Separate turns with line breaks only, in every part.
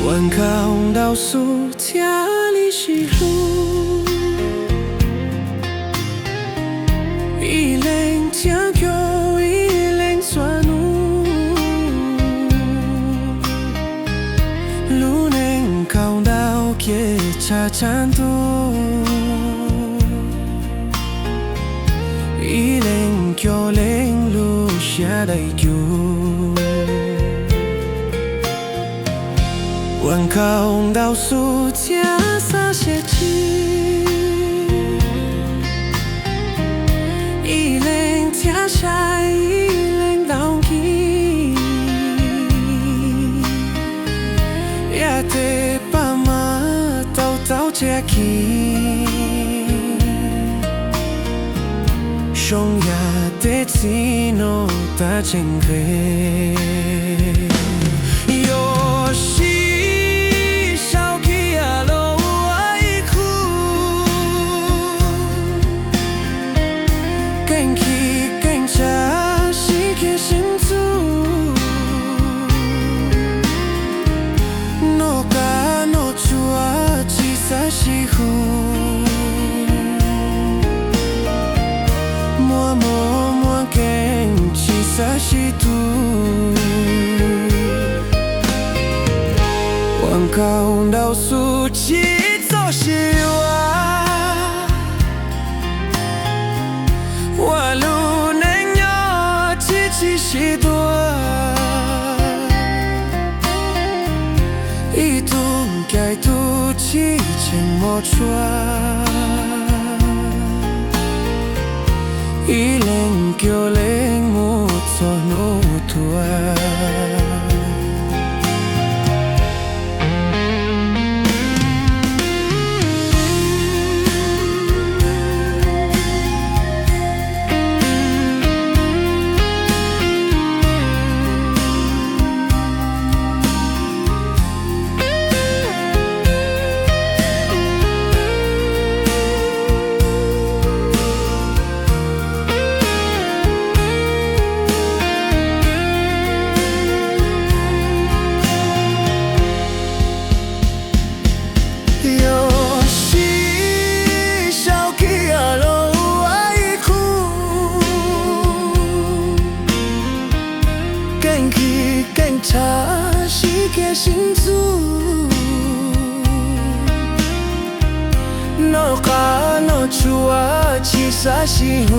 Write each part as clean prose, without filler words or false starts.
阮靠倒数听你是路，一人听叫一人转路，路能靠到给查查多，一人叫人路下来救。阮靠倒数听啥些字，一人听下一人倒去，也得把马倒接去，上也得只能打正开。阮靠倒数去做事我路能有几许多，一度该度起沉默出，一人叫人木做怒多。是个心主，no ka no chua chi sa si hu,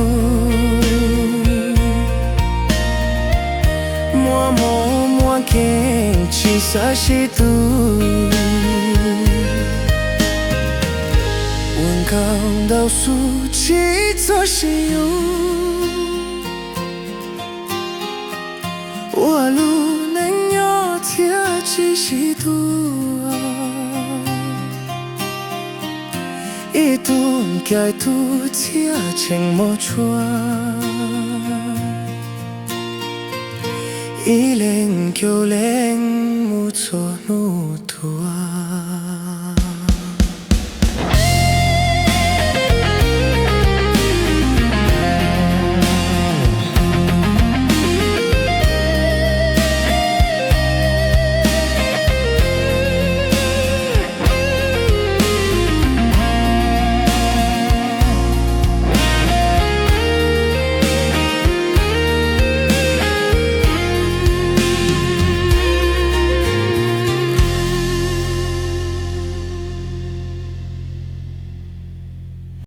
mua ke chi sa si tu, 阮靠倒数去做事我路。只是多，一度该度听沉默出，一人叫人无错怒多。